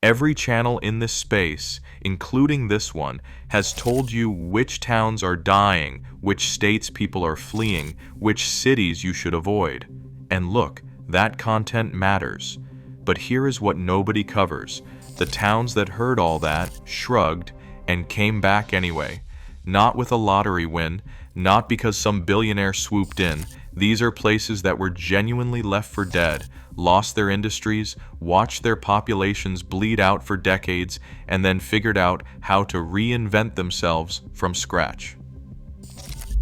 Every channel in this space, including this one, has told you which towns are dying, which states people are fleeing, which cities you should avoid. And look, that content matters. But here is what nobody covers. The towns that heard all that, shrugged, and came back anyway. Not with a lottery win, not because some billionaire swooped in. These are places that were genuinely left for dead, lost their industries, watched their populations bleed out for decades, and then figured out how to reinvent themselves from scratch.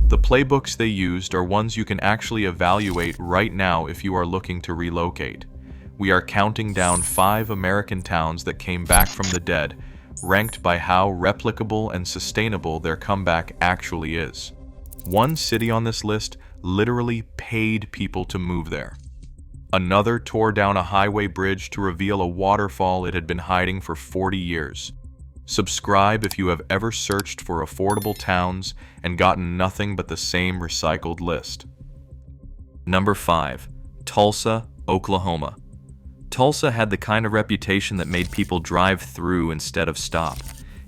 The playbooks they used are ones you can actually evaluate right now if you are looking to relocate. We are counting down 5 American towns that came back from the dead, ranked by how replicable and sustainable their comeback actually is. One city on this list literally paid people to move there. Another tore down a highway bridge to reveal a waterfall it had been hiding for 40 years. Subscribe if you have ever searched for affordable towns and gotten nothing but the same recycled list. Number 5. Tulsa, Oklahoma. Tulsa had the kind of reputation that made people drive through instead of stop.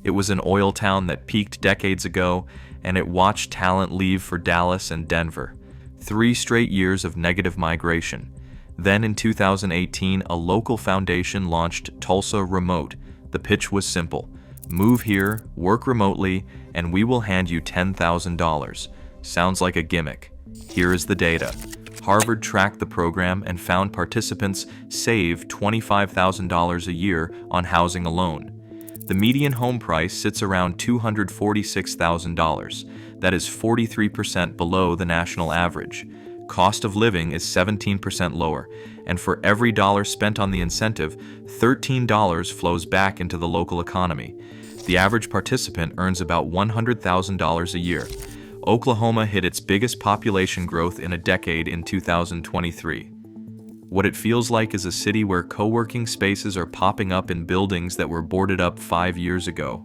It was an oil town that peaked decades ago, and it watched talent leave for Dallas and Denver. 3 straight years of negative migration. Then in 2018, a local foundation launched Tulsa Remote. The pitch was simple. Move here, work remotely, and we will hand you $10,000. Sounds like a gimmick. Here is the data. Harvard tracked the program and found participants save $25,000 a year on housing alone. The median home price sits around $246,000. That is 43% below the national average. Cost of living is 17% lower, and for every dollar spent on the incentive, $13 flows back into the local economy. The average participant earns about $100,000 a year. Oklahoma hit its biggest population growth in a decade in 2023. What it feels like is a city where co-working spaces are popping up in buildings that were boarded up 5 years ago.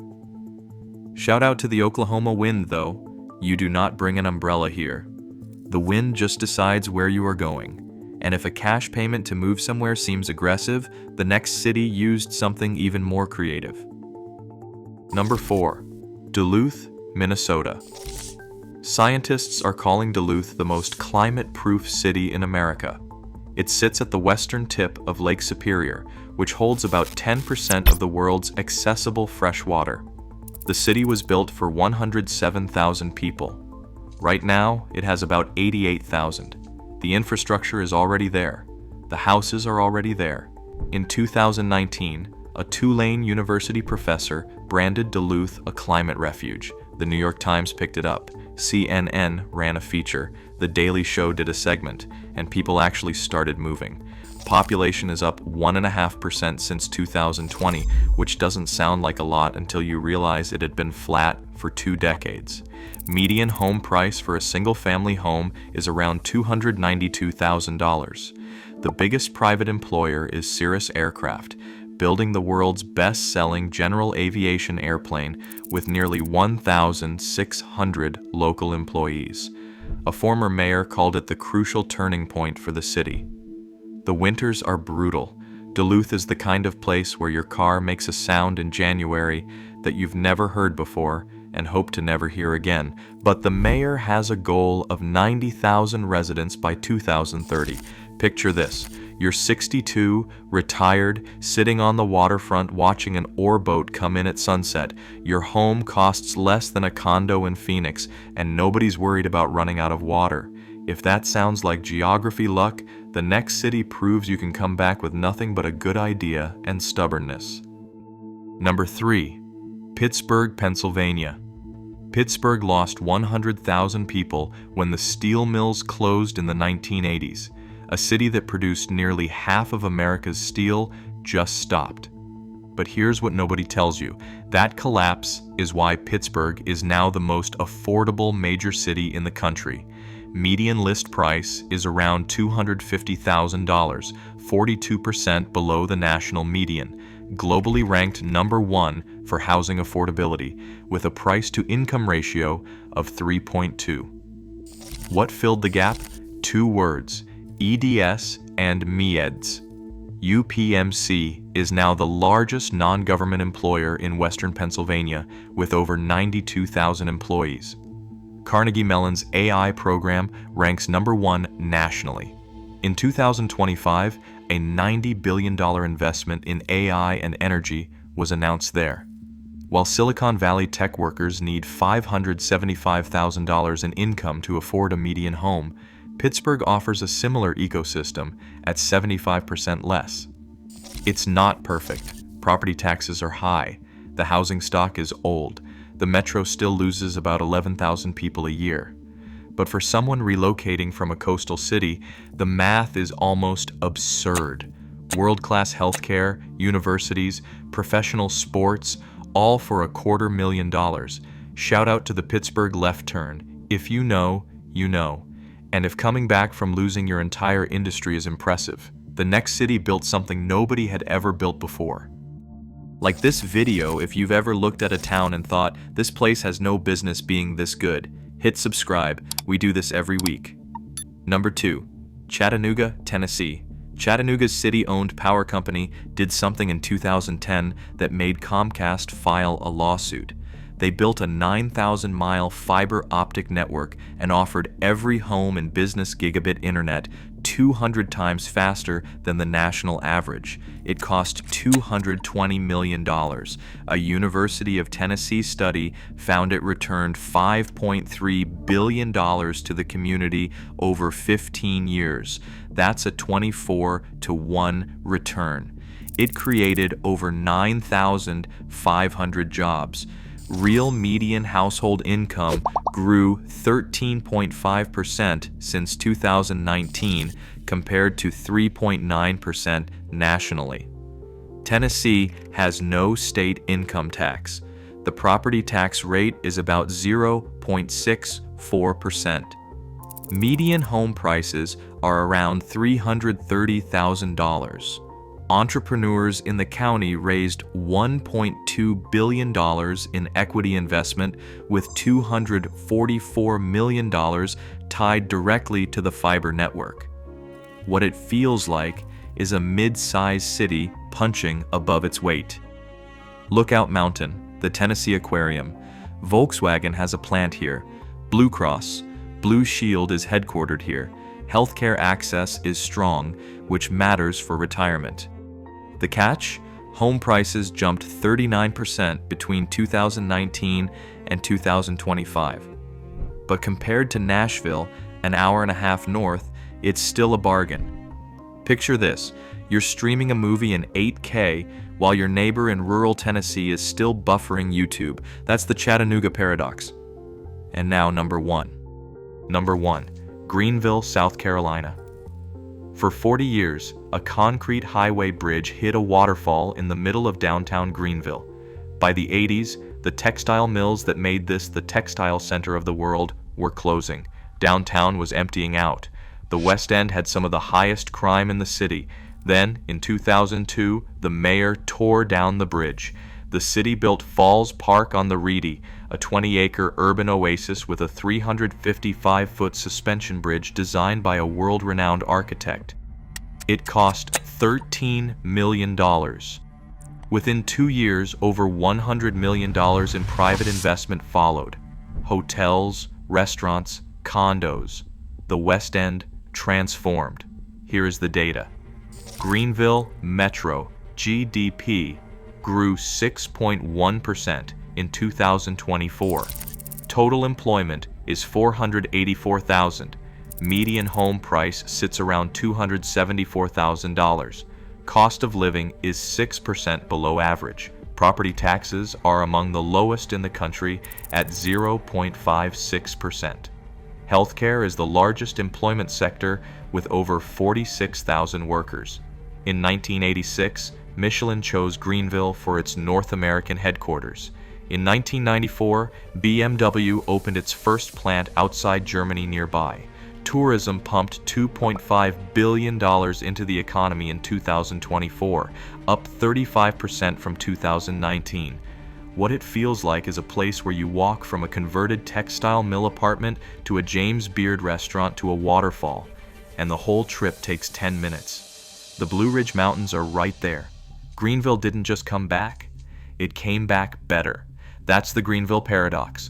Shout out to the Oklahoma wind, though. You do not bring an umbrella here. The wind just decides where you are going. And if a cash payment to move somewhere seems aggressive, the next city used something even more creative. Number 4. Duluth, Minnesota. Scientists are calling Duluth the most climate-proof city in America. It sits at the western tip of Lake Superior, which holds about 10% of the world's accessible fresh water. The city was built for 107,000 people. Right now, it has about 88,000. The infrastructure is already there. The houses are already there. In 2019, a Tulane University professor branded Duluth a climate refuge. The New York Times picked it up. CNN ran a feature. The Daily Show did a segment, and people actually started moving. Population is up 1.5% since 2020, which doesn't sound like a lot until you realize it had been flat for 2 decades. Median home price for a single-family home is around $292,000. The biggest private employer is Cirrus Aircraft, building the world's best-selling general aviation airplane with nearly 1,600 local employees. A former mayor called it the crucial turning point for the city. The winters are brutal. Duluth is the kind of place where your car makes a sound in January that you've never heard before and hope to never hear again. But the mayor has a goal of 90,000 residents by 2030. Picture this. You're 62, retired, sitting on the waterfront watching an ore boat come in at sunset. Your home costs less than a condo in Phoenix, and nobody's worried about running out of water. If that sounds like geography luck, the next city proves you can come back with nothing but a good idea and stubbornness. Number 3. Pittsburgh, Pennsylvania. Pittsburgh lost 100,000 people when the steel mills closed in the 1980s. A city that produced nearly half of America's steel just stopped. But here's what nobody tells you. That collapse is why Pittsburgh is now the most affordable major city in the country. Median list price is around $250,000, 42% below the national median. Globally ranked number 1 for housing affordability, with a price-to-income ratio of 3.2. What filled the gap? 2 words: EDS and MEDS. UPMC is now the largest non-government employer in Western Pennsylvania with over 92,000 employees. Carnegie Mellon's AI program ranks #1 nationally. In 2025, a $90 billion investment in AI and energy was announced there. While Silicon Valley tech workers need $575,000 in income to afford a median home, Pittsburgh offers a similar ecosystem at 75% less. It's not perfect. Property taxes are high. The housing stock is old. The metro still loses about 11,000 people a year. But for someone relocating from a coastal city, the math is almost absurd. World-class healthcare, universities, professional sports, all for $250,000. Shout out to the Pittsburgh left turn. If you know, you know. And if coming back from losing your entire industry is impressive, the next city built something nobody had ever built before. Like this video, if you've ever looked at a town and thought, this place has no business being this good, hit subscribe. We do this every week. Number 2, Chattanooga, Tennessee. Chattanooga's city-owned power company did something in 2010 that made Comcast file a lawsuit. They built a 9,000-mile fiber optic network and offered every home and business gigabit internet 200 times faster than the national average. It cost $220 million. A University of Tennessee study found it returned $5.3 billion to the community over 15 years. That's a 24-to-1 return. It created over 9,500 jobs. Real median household income grew 13.5% since 2019 compared to 3.9% nationally. Tennessee has no state income tax. The property tax rate is about 0.64%. Median home prices are around $330,000. Entrepreneurs in the county raised $1.2 billion in equity investment, with $244 million tied directly to the fiber network. What it feels like is a mid-sized city punching above its weight. Lookout Mountain, the Tennessee Aquarium. Volkswagen has a plant here. Blue Cross, Blue Shield is headquartered here. Healthcare access is strong, which matters for retirement. The catch? Home prices jumped 39% between 2019 and 2025. But compared to Nashville, an hour and a half north, it's still a bargain. Picture this: you're streaming a movie in 8K while your neighbor in rural Tennessee is still buffering YouTube. That's the Chattanooga paradox. And now number 1. Number 1, Greenville, South Carolina. For 40 years, a concrete highway bridge hid a waterfall in the middle of downtown Greenville. By the 80s, the textile mills that made this the textile center of the world were closing. Downtown was emptying out. The West End had some of the highest crime in the city. Then, in 2002, the mayor tore down the bridge. The city built Falls Park on the Reedy, a 20-acre urban oasis with a 355-foot suspension bridge designed by a world-renowned architect. It cost $13 million. Within 2 years, over $100 million in private investment followed. Hotels, restaurants, condos. The West End transformed. Here is the data. Greenville Metro GDP grew 6.1% in 2024. Total employment is 484,000. Median home price sits around $274,000. Cost of living is 6% below average. Property taxes are among the lowest in the country at 0.56%. Healthcare is the largest employment sector with over 46,000 workers. In 1986, Michelin chose Greenville for its North American headquarters. In 1994, BMW opened its first plant outside Germany nearby. Tourism pumped $2.5 billion into the economy in 2024, up 35% from 2019. What it feels like is a place where you walk from a converted textile mill apartment to a James Beard restaurant to a waterfall, and the whole trip takes 10 minutes. The Blue Ridge Mountains are right there. Greenville didn't just come back, it came back better. That's the Greenville paradox.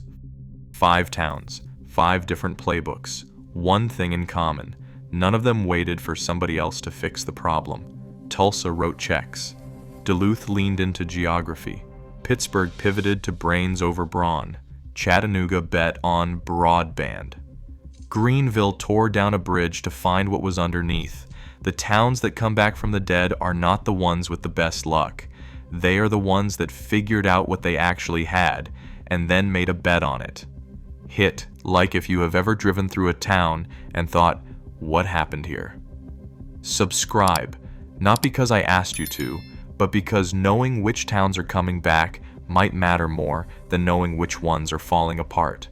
5 towns, 5 different playbooks, one thing in common. None of them waited for somebody else to fix the problem. Tulsa wrote checks. Duluth leaned into geography. Pittsburgh pivoted to brains over brawn. Chattanooga bet on broadband. Greenville tore down a bridge to find what was underneath. The towns that come back from the dead are not the ones with the best luck. They are the ones that figured out what they actually had and then made a bet on it. Hit like if you have ever driven through a town and thought, what happened here? Subscribe, not because I asked you to, but because knowing which towns are coming back might matter more than knowing which ones are falling apart.